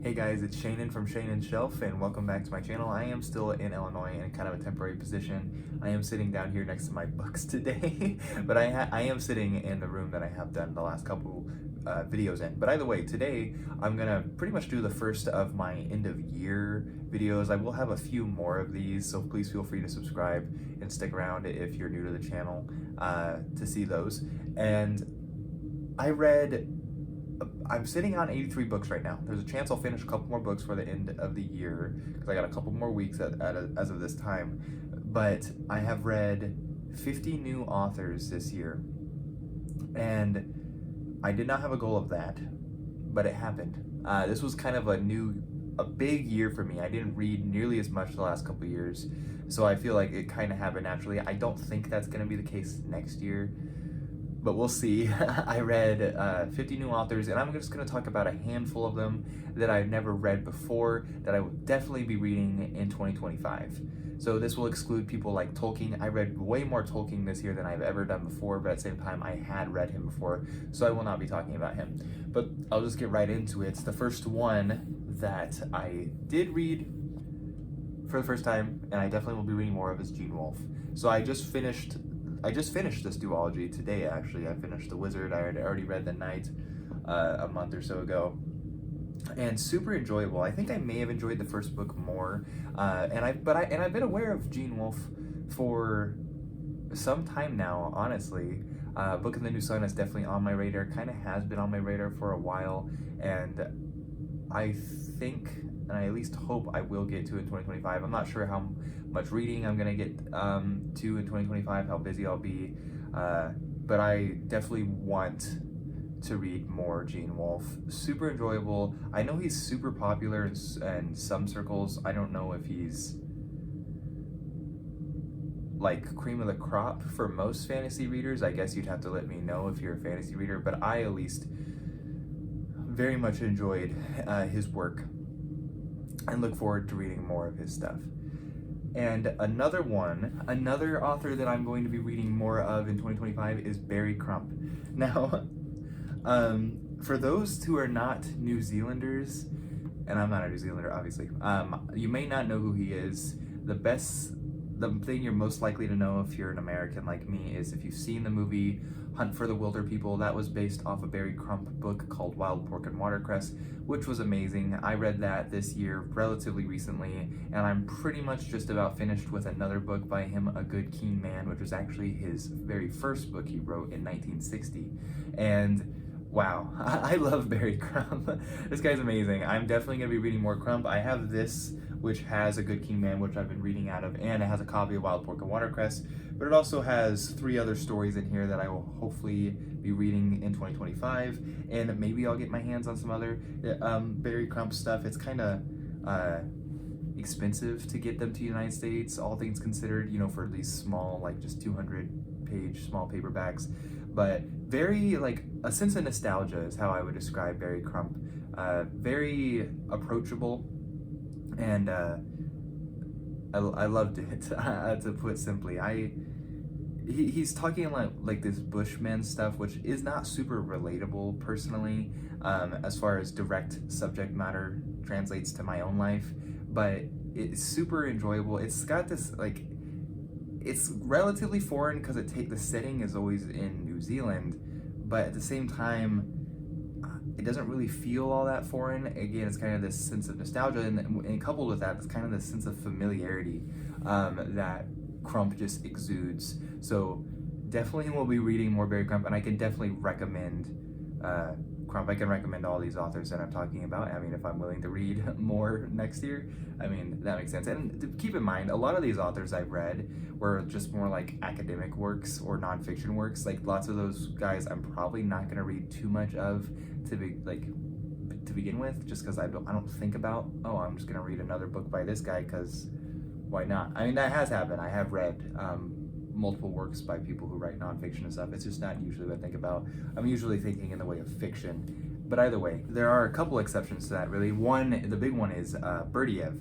Hey guys, it's Shanen from Shanen Shelf, and welcome back to my channel. I am still in Illinois in kind of a temporary position. I am sitting down here next to my books today, but I am sitting in the room that I have done the last couple videos in. But either way, today I'm gonna pretty much do the first of my end of year videos. I will have a few more of these, so please feel free to subscribe and stick around if you're new to the channel to see those. And I'm sitting on 83 books right now. There's a chance I'll finish a couple more books for the end of the year because I got a couple more weeks as of this time. But I have read 50 new authors this year. And I did not have a goal of that, but it happened. This was kind of a big year for me. I didn't read nearly as much the last couple years, so I feel like it kind of happened naturally. I don't think that's going to be the case next year, but we'll see. I read 50 new authors, and I'm just going to talk about a handful of them that I've never read before that I will definitely be reading in 2025. So this will exclude people like Tolkien. I read way more Tolkien this year than I've ever done before, but at the same time I had read him before, so I will not be talking about him. But I'll just get right into it. The first one that I did read for the first time, and I definitely will be reading more of, is Gene Wolfe. So I just finished this duology today, actually. I finished The Wizard. I had already read The Knight a month or so ago. And super enjoyable. I think I may have enjoyed the first book more. And I've been aware of Gene Wolfe for some time now, honestly. Book in the New Sun is definitely on my radar, kind of has been on my radar for a while. And I think, and I at least hope I will get to in 2025. I'm not sure how much reading I'm gonna get to in 2025, how busy I'll be, but I definitely want to read more Gene Wolfe. Super enjoyable. I know he's super popular in some circles. I don't know if he's like cream of the crop for most fantasy readers. I guess you'd have to let me know if you're a fantasy reader, but I at least very much enjoyed his work and look forward to reading more of his stuff. And another author that I'm going to be reading more of in 2025 is Barry Crump. Now, for those who are not New Zealanders, and I'm not a New Zealander, obviously, you may not know who he is. The thing you're most likely to know if you're an American like me is if you've seen the movie Hunt for the Wilderpeople. That was based off a Barry Crump book called Wild Pork and Watercress, which was amazing. I read that this year relatively recently, and I'm pretty much just about finished with another book by him, A Good Keen Man, which was actually his very first book he wrote in 1960. And wow, I love Barry Crump. This guy's amazing. I'm definitely going to be reading more Crump. I have this, which has A Good King Man, which I've been reading out of, and it has a copy of Wild Pork and Watercress, but it also has 3 other stories in here that I will hopefully be reading in 2025, and maybe I'll get my hands on some other Barry Crump stuff. It's kind of expensive to get them to the United States, all things considered, you know, for these small, like just 200-page small paperbacks. But very, like, a sense of nostalgia is how I would describe Barry Crump. Very approachable, and I loved it, to put simply. He's talking like this Bushman stuff, which is not super relatable personally, as far as direct subject matter translates to my own life, but it's super enjoyable. It's got this, like, it's relatively foreign because the setting is always in New Zealand, but at the same time, it doesn't really feel all that foreign. Again, it's kind of this sense of nostalgia, and coupled with that, it's kind of this sense of familiarity that Crump just exudes. So definitely will be reading more Barry Crump, and I can definitely recommend Crump. I can recommend all these authors that I'm talking about. I mean, if I'm willing to read more next year, I mean, that makes sense. And to keep in mind, a lot of these authors I've read were just more like academic works or nonfiction works. Like, lots of those guys I'm probably not going to read too much of to begin with, just because I don't think about, oh, I'm just going to read another book by this guy, because why not? I mean, that has happened. I have read multiple works by people who write nonfiction and stuff. It's just not usually what I think about. I'm usually thinking in the way of fiction. But either way, there are a couple exceptions to that, really. The big one is Berdiev.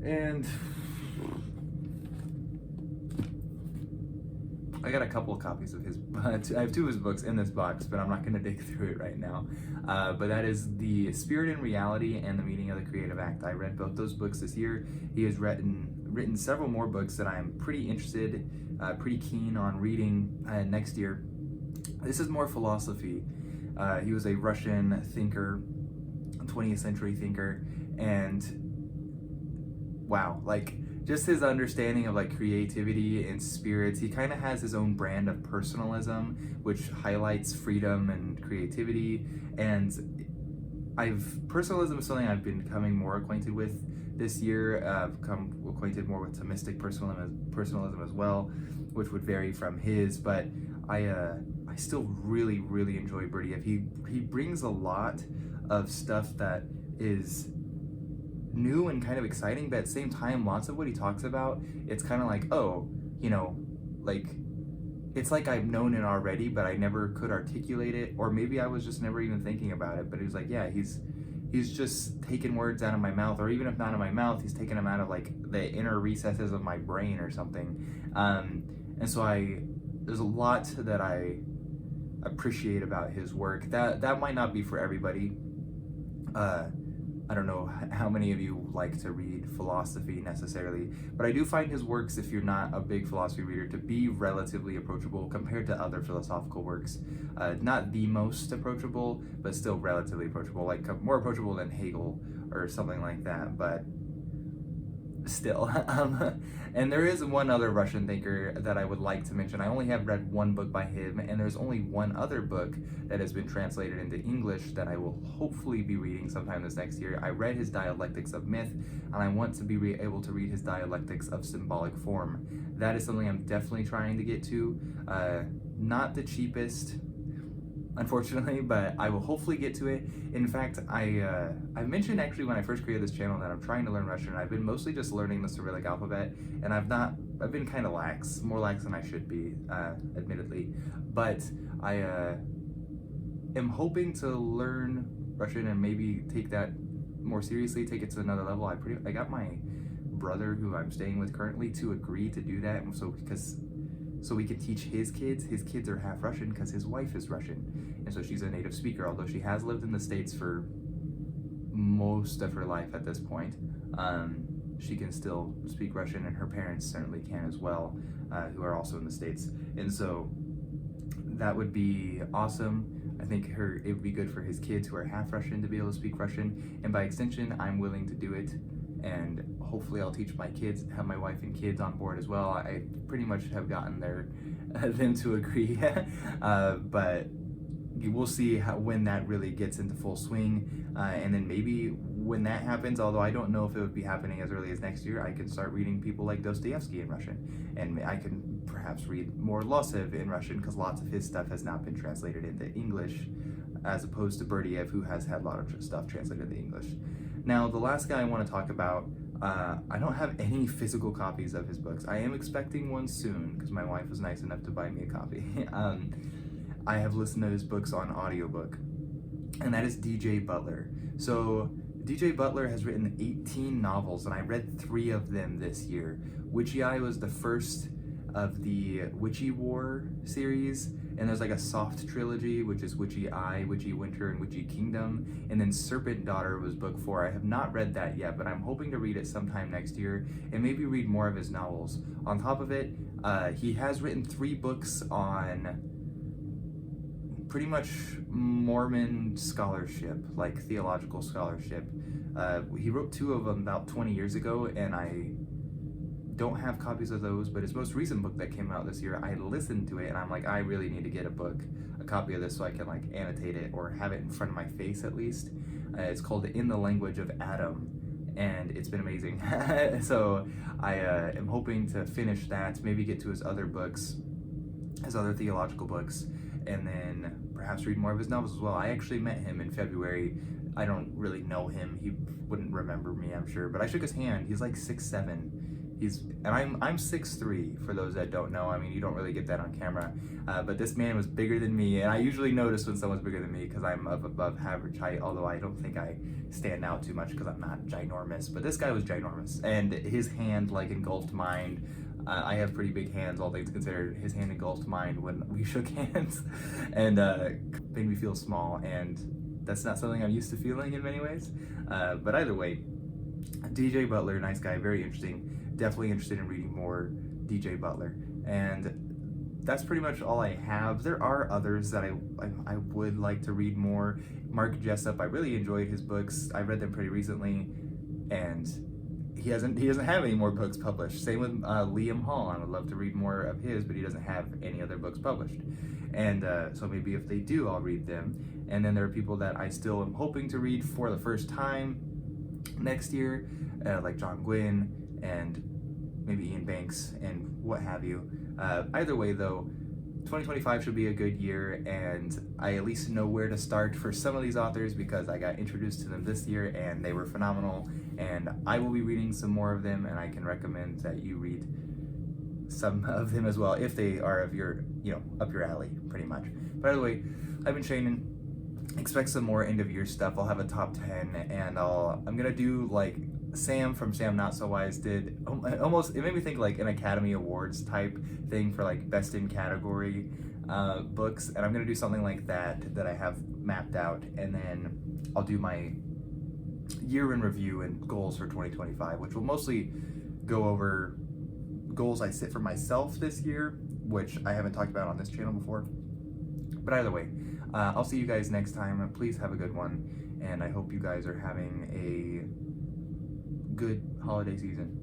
And I got a couple of copies of his, I have two of his books in this box, but I'm not going to dig through it right now. But that is The Spirit and Reality and The Meaning of the Creative Act. I read both those books this year. He has written several more books that I'm pretty interested, pretty keen on reading next year. This is more philosophy. He was a Russian thinker, 20th century thinker, and wow, like just his understanding of like creativity and spirits. He kind of has his own brand of personalism, which highlights freedom and creativity. And personalism is something I've been becoming more acquainted with this year. I've become acquainted more with Thomistic personalism as well, which would vary from his. But I still really, really enjoy Berdiev. He brings a lot of stuff that is new and kind of exciting, but at the same time, lots of what he talks about, it's kind of like, oh, you know, like, it's like I've known it already, but I never could articulate it, or maybe I was just never even thinking about it. But he was like, yeah, he's just taking words out of my mouth, or even if not out of my mouth, he's taking them out of like the inner recesses of my brain or something. And so there's a lot that I appreciate about his work. That might not be for everybody. I don't know how many of you like to read philosophy necessarily, but I do find his works, if you're not a big philosophy reader, to be relatively approachable compared to other philosophical works. Not the most approachable, but still relatively approachable, like more approachable than Hegel or something like that, but still. And there is one other Russian thinker that I would like to mention. I only have read one book by him, and there's only one other book that has been translated into English that I will hopefully be reading sometime this next year. I read his Dialectics of Myth, and I want to be able to read his Dialectics of Symbolic Form. That is something I'm definitely trying to get to. Not the cheapest, unfortunately, but I will hopefully get to it. In fact, I mentioned actually when I first created this channel that I'm trying to learn Russian. I've been mostly just learning the Cyrillic alphabet, and I've been kind of more lax than I should be, admittedly. But I am hoping to learn Russian and maybe take that more seriously, take it to another level. I got my brother, who I'm staying with currently, to agree to do that, so we can teach his kids. His kids are half Russian because his wife is Russian, and so she's a native speaker, although she has lived in the States for most of her life at this point. She can still speak Russian, and her parents certainly can as well, who are also in the States. And so that would be awesome. I think it would be good for his kids who are half Russian to be able to speak Russian, and by extension, I'm willing to do it. And hopefully I'll teach my kids, have my wife and kids on board as well. I pretty much have gotten them to agree, but we'll see when that really gets into full swing, and then maybe when that happens, although I don't know if it would be happening as early as next year, I can start reading people like Dostoevsky in Russian, and I can perhaps read more Losev in Russian, because lots of his stuff has not been translated into English, as opposed to Berdiev, who has had a lot of stuff translated into English. Now, the last guy I want to talk about, I don't have any physical copies of his books. I am expecting one soon, because my wife was nice enough to buy me a copy. I have listened to his books on audiobook, and that is D.J. Butler. So, D.J. Butler has written 18 novels, and I read 3 of them this year. Witchy Eye was the first of the Witchy War series, and there's like a soft trilogy, which is Witchy Eye, Witchy Winter, and Witchy Kingdom, and then Serpent Daughter was book 4. I have not read that yet, but I'm hoping to read it sometime next year, and maybe read more of his novels. On top of it, he has written 3 books on pretty much Mormon scholarship, like theological scholarship. He wrote 2 of them about 20 years ago, and I don't have copies of those, but his most recent book that came out this year, I listened to it, and I'm like, I really need to get a copy of this so I can like annotate it or have it in front of my face at least. It's called In the Language of Adam, and it's been amazing. So I am hoping to finish that, maybe get to his other books, his other theological books, and then perhaps read more of his novels as well. I actually met him in February. I don't really know him. He wouldn't remember me, I'm sure, but I shook his hand. He's like 6'7". I'm 6'3", for those that don't know. I mean, you don't really get that on camera, but this man was bigger than me, and I usually notice when someone's bigger than me because I'm above average height, although I don't think I stand out too much because I'm not ginormous, but this guy was ginormous, and his hand like engulfed mine I have pretty big hands, all things considered. His hand engulfed mine when we shook hands, and made me feel small, and that's not something I'm used to feeling in many ways. But either way, DJ Butler, nice guy, very interesting. Definitely interested in reading more DJ Butler, and that's pretty much all I have. There are others that I would like to read more. Mark Jessup, I really enjoyed his books. I read them pretty recently, and he doesn't have any more books published. Same with Liam Hall. I would love to read more of his, but he doesn't have any other books published. And so maybe if they do, I'll read them. And then there are people that I still am hoping to read for the first time next year, like John Gwynne and maybe Ian Banks and what have you. Either way though, 2025 should be a good year, and I at least know where to start for some of these authors because I got introduced to them this year and they were phenomenal, and I will be reading some more of them, and I can recommend that you read some of them as well if they are of your, up your alley pretty much. By the way, I've been training. Expect some more end of year stuff. I'll have a top 10, and I'm gonna do like Sam from Sam Not So Wise did. Almost, it made me think like an Academy Awards type thing for like best in category books, and I'm gonna do something like that I have mapped out, and then I'll do my year in review and goals for 2025, which will mostly go over goals I set for myself this year, which I haven't talked about on this channel before. But either way, I'll see you guys next time. Please have a good one, and I hope you guys are having a good holiday season.